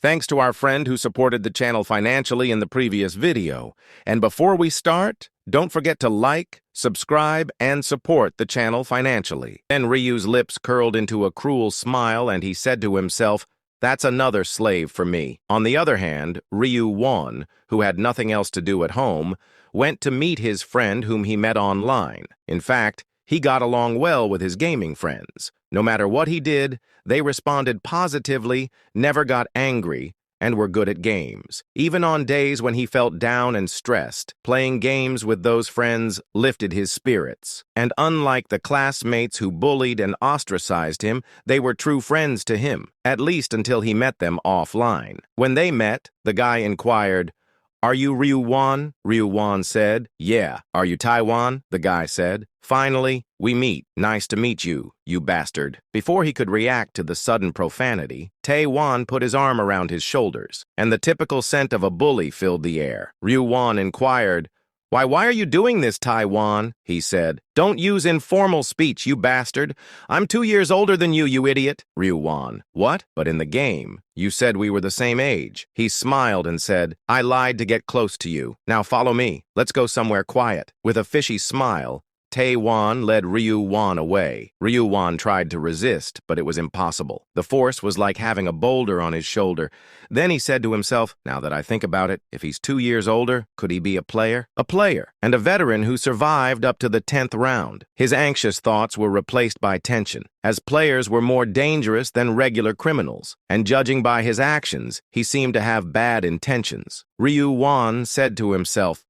Thanks to our friend who supported the channel financially in the previous video. And before we start, don't forget to like, subscribe, and support the channel financially. Then Ryu's lips curled into a cruel smile and he said to himself, "That's another slave for me." On the other hand, Ryu Won, who had nothing else to do at home, went to meet his friend whom he met online. In fact, he got along well with his gaming friends. No matter what he did, they responded positively, never got angry, and were good at games. Even on days when he felt down and stressed, playing games with those friends lifted his spirits. And unlike the classmates who bullied and ostracized him, they were true friends to him, at least until he met them offline. When they met, the guy inquired, "Are you Ryu Won?" Ryu Won said, "Yeah." "Are you Taiwan?" the guy said. "Finally, we meet. Nice to meet you, you bastard." Before he could react to the sudden profanity, Tae-Won put his arm around his shoulders, and the typical scent of a bully filled the air. Ryu Won inquired, Why are you doing this, Taiwan?" he said. "Don't use informal speech, you bastard. I'm 2 years older than you idiot." Ryu Won, "What? But in the game, you said we were the same age." He smiled and said, "I lied to get close to you. Now follow me. Let's go somewhere quiet." With a fishy smile, Tae-Won led Ryu Won away. Ryu Won tried to resist, but it was impossible. The force was like having a boulder on his shoulder. Then he said to himself, "Now that I think about it, if he's 2 years older, could he be a player?" A player, and a veteran who survived up to the 10th round. His anxious thoughts were replaced by tension, as players were more dangerous than regular criminals, and judging by his actions, he seemed to have bad intentions. Ryu Won said to himself,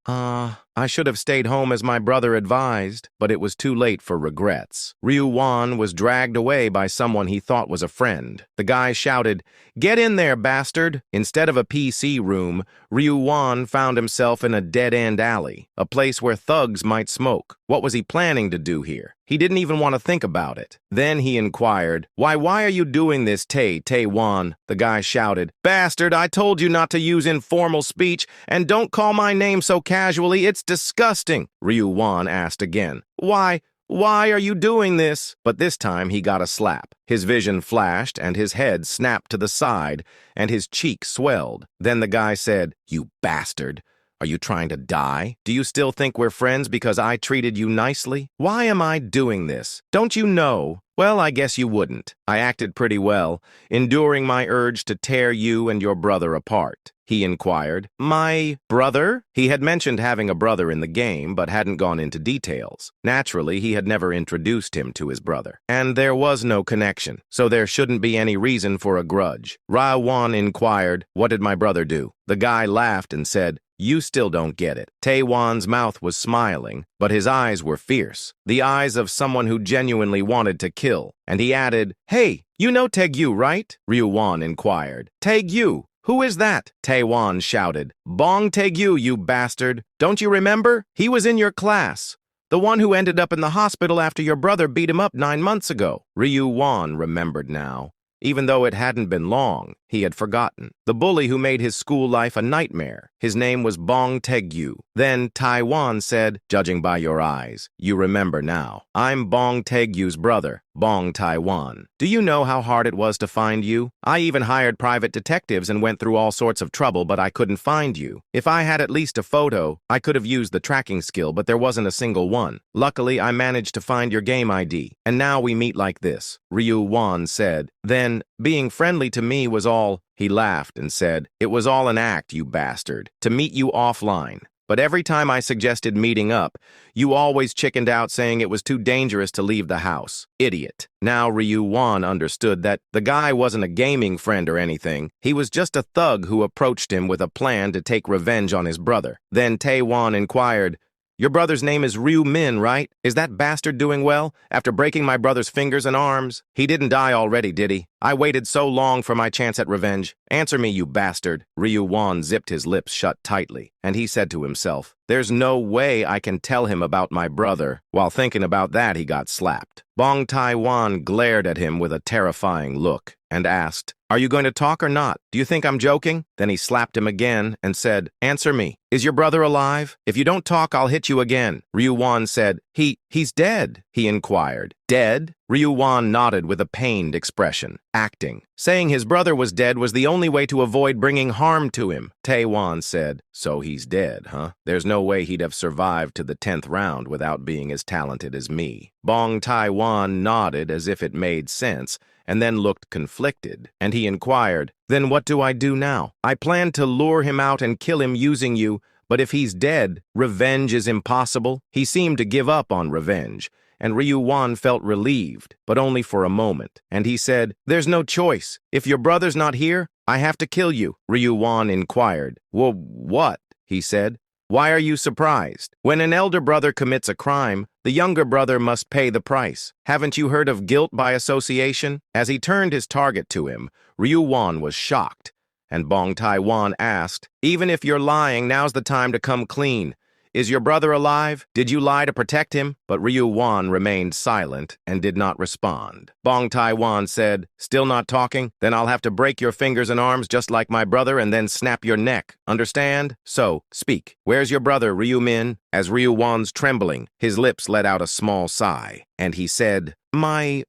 I should have stayed home as my brother advised, but it was too late for regrets." Ryu Won was dragged away by someone he thought was a friend. The guy shouted, "Get in there, bastard!" Instead of a PC room, Ryu Won found himself in a dead-end alley, a place where thugs might smoke. What was he planning to do here? He didn't even want to think about it. Then he inquired, Why are you doing this, Tae-Won?" The guy shouted, "Bastard, I told you not to use informal speech, and don't call my name so casually, it's disgusting." Ryu Won asked again, Why are you doing this?" But this time he got a slap. His vision flashed, and his head snapped to the side, and his cheek swelled. Then the guy said, "You bastard. Are you trying to die? Do you still think we're friends because I treated you nicely? Why am I doing this? Don't you know?" "Well, I guess you wouldn't. I acted pretty well, enduring my urge to tear you and your brother apart." He inquired, "My brother?" He had mentioned having a brother in the game, but hadn't gone into details. Naturally, he had never introduced him to his brother. And there was no connection, so there shouldn't be any reason for a grudge. Ryu Won inquired, "What did my brother do?" The guy laughed and said, "You still don't get it." Tae-Won's mouth was smiling, but his eyes were fierce, the eyes of someone who genuinely wanted to kill. And he added, "Hey, you know Tae-Gyu, right?" Ryu Won inquired. "Tae-Gyu? Who is that?" Tae-Won shouted. "Bong Tae-Gyu, you bastard. Don't you remember? He was in your class. The one who ended up in the hospital after your brother beat him up 9 months ago." Ryu Won remembered now. Even though it hadn't been long, he had forgotten. The bully who made his school life a nightmare. His name was Bong Tae-Gyu. Then Taiwan said, "Judging by your eyes, you remember now. I'm Bong Tae-Gyu's brother, Bong Taiwan. Do you know how hard it was to find you? I even hired private detectives and went through all sorts of trouble, but I couldn't find you. If I had at least a photo, I could have used the tracking skill, but there wasn't a single one. Luckily, I managed to find your game ID, and now we meet like this." Ryu Won said. Then, being friendly to me was all. He laughed and said, "It was all an act, you bastard, to meet you offline. But every time I suggested meeting up, you always chickened out saying it was too dangerous to leave the house. Idiot." Now Ryu Won understood that the guy wasn't a gaming friend or anything. He was just a thug who approached him with a plan to take revenge on his brother. Then Tae-Won inquired, "Your brother's name is Ryu Min, right? Is that bastard doing well, after breaking my brother's fingers and arms? He didn't die already, did he? I waited so long for my chance at revenge. Answer me, you bastard." Ryu Won zipped his lips shut tightly, and he said to himself, "There's no way I can tell him about my brother." While thinking about that, he got slapped. Bong Taiwan glared at him with a terrifying look, and asked, "Are you going to talk or not? Do you think I'm joking?" Then he slapped him again and said, "Answer me. Is your brother alive? If you don't talk, I'll hit you again." Ryu-wan said, He's dead," he inquired. "Dead?" Ryu-wan nodded with a pained expression, acting. Saying his brother was dead was the only way to avoid bringing harm to him. Tae-wan said, "So he's dead, huh? There's no way he'd have survived to the 10th round without being as talented as me." Bong Tai-wan nodded as if it made sense, and then looked conflicted, and he inquired, "Then what do I do now? I plan to lure him out and kill him using you, but if he's dead, revenge is impossible." He seemed to give up on revenge, and Ryu-wan felt relieved, but only for a moment, and he said, "There's no choice. If your brother's not here, I have to kill you." Ryu-wan inquired. "Well, what?" he said. "Why are you surprised? When an elder brother commits a crime, the younger brother must pay the price. Haven't you heard of guilt by association?" As he turned his target to him, Ryu-wan was shocked, and Bong Tai-wan asked, "Even if you're lying, now's the time to come clean. Is your brother alive? Did you lie to protect him?" But Ryu-wan remained silent and did not respond. Bong Tai-wan said, "Still not talking? Then I'll have to break your fingers and arms just like my brother and then snap your neck. Understand? So, speak. Where's your brother, Ryu-min?" As Ryu-wan's trembling, his lips let out a small sigh, and he said, My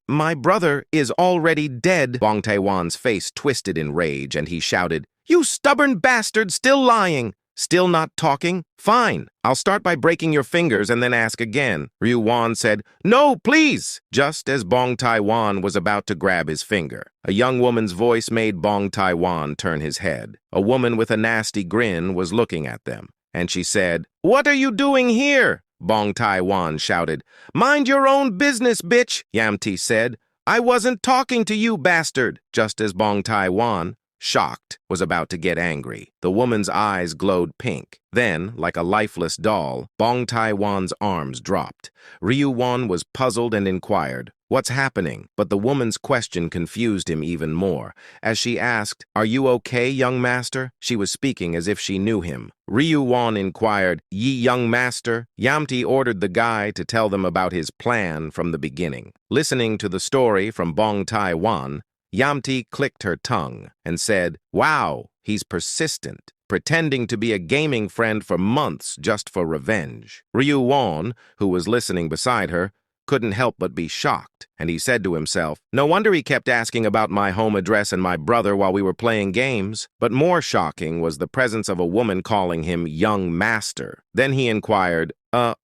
brother is already dead." Bong Tai-wan's face twisted in rage, and he shouted, "You stubborn bastard, still lying! Still not talking? Fine. I'll start by breaking your fingers and then ask again." Ryu-wan said, "No, please!" Just as Bong Tai-wan was about to grab his finger, a young woman's voice made Bong Tai-wan turn his head. A woman with a nasty grin was looking at them, and she said, "What are you doing here?" Bong Tai-wan shouted, "Mind your own business, bitch," Yamti said. "I wasn't talking to you, bastard." Just as Bong Tai-wan, shocked, was about to get angry, the woman's eyes glowed pink. Then, like a lifeless doll, Bong Tai-wan's arms dropped. Ryu-wan was puzzled and inquired, "What's happening?" But the woman's question confused him even more. As she asked, "Are you okay, young master?" She was speaking as if she knew him. Ryu-wan inquired, "Ye young master?" Yamti ordered the guy to tell them about his plan from the beginning. Listening to the story from Bong Tai-wan, Yamti clicked her tongue and said, "Wow, he's persistent, pretending to be a gaming friend for months just for revenge." Ryu-wan, who was listening beside her, couldn't help but be shocked, and he said to himself, "No wonder he kept asking about my home address and my brother while we were playing games." But more shocking was the presence of a woman calling him young master. Then he inquired,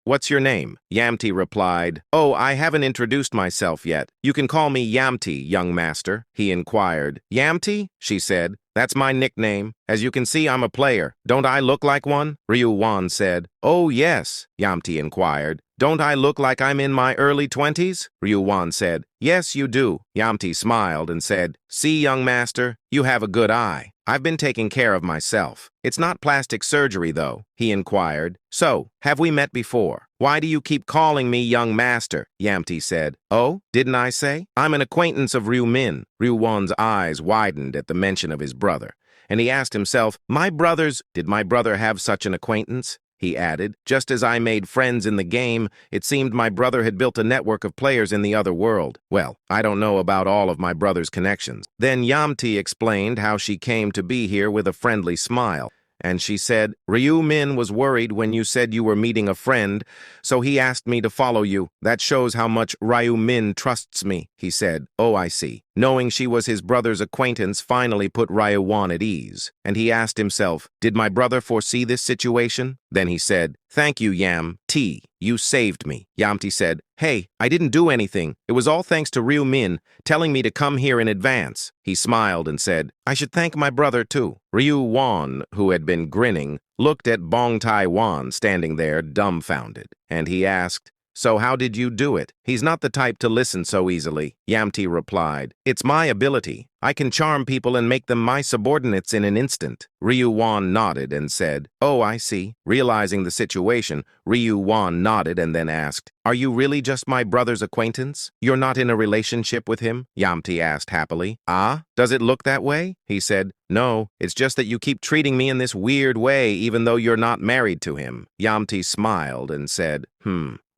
"What's your name?" Yamti replied, "Oh, I haven't introduced myself yet. You can call me Yamti, young master." He inquired, "Yamti?" she said. "That's my nickname. As you can see, I'm a player. Don't I look like one?" Ryu-wan said. "Oh, yes," Yamti inquired. "Don't I look like I'm in my early 20s?" Ryu-wan said. "Yes, you do." Yamti smiled and said, "See, young master, you have a good eye. I've been taking care of myself. It's not plastic surgery, though," he inquired. "So, have we met before?" "Why do you keep calling me young master?" Yamti said. "Oh, didn't I say? I'm an acquaintance of Ryu-min." Ryu-wan's eyes widened at the mention of his brother, and he asked himself, Did my brother have such an acquaintance?" He added, "Just as I made friends in the game, it seemed my brother had built a network of players in the other world. Well, I don't know about all of my brother's connections." Then Yamti explained how she came to be here with a friendly smile. And she said, "Ryu-min was worried when you said you were meeting a friend, so he asked me to follow you. That shows how much Ryu-min trusts me," he said. "Oh, I see." Knowing she was his brother's acquaintance finally put Ryu-wan at ease, and he asked himself, "Did my brother foresee this situation?" Then he said, "Thank you, Yam-T. You saved me." Yamti said, "Hey, I didn't do anything. It was all thanks to Ryu-min telling me to come here in advance." He smiled and said, "I should thank my brother, too." Ryu-wan, who had been grinning, looked at Bong Tai-wan standing there dumbfounded, and he asked, "So how did you do it?" "He's not the type to listen so easily," Yamti replied. "It's my ability. I can charm people and make them my subordinates in an instant." Ryu-wan nodded and said, "Oh, I see." Realizing the situation, Ryu-wan nodded and then asked, "Are you really just my brother's acquaintance? You're not in a relationship with him?" Yamti asked happily. "Ah, does it look that way?" He said, "No, it's just that you keep treating me in this weird way even though you're not married to him." Yamti smiled and said,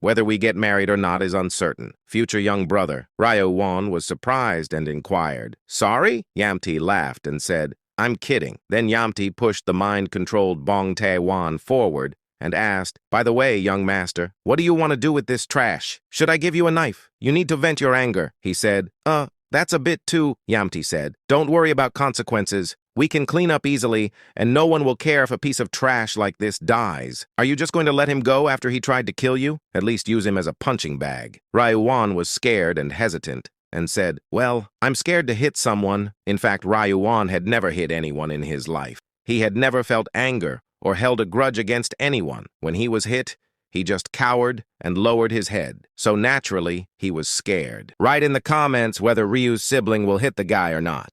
Whether we get married or not is uncertain. Future young brother. Ryo-won was surprised and inquired. Sorry? Yamti laughed and said, I'm kidding. Then Yamti pushed the mind-controlled Bong Tae-wan forward and asked, By the way, young master, what do you want to do with this trash? Should I give you a knife? You need to vent your anger, he said. That's a bit too, Yamti said. Don't worry about consequences. We can clean up easily, and no one will care if a piece of trash like this dies. Are you just going to let him go after he tried to kill you? At least use him as a punching bag. Ryo-won was scared and hesitant, and said, Well, I'm scared to hit someone. In fact, Ryo-won had never hit anyone in his life. He had never felt anger or held a grudge against anyone. When he was hit, he just cowered and lowered his head. So naturally, he was scared. Write in the comments whether Ryu's sibling will hit the guy or not.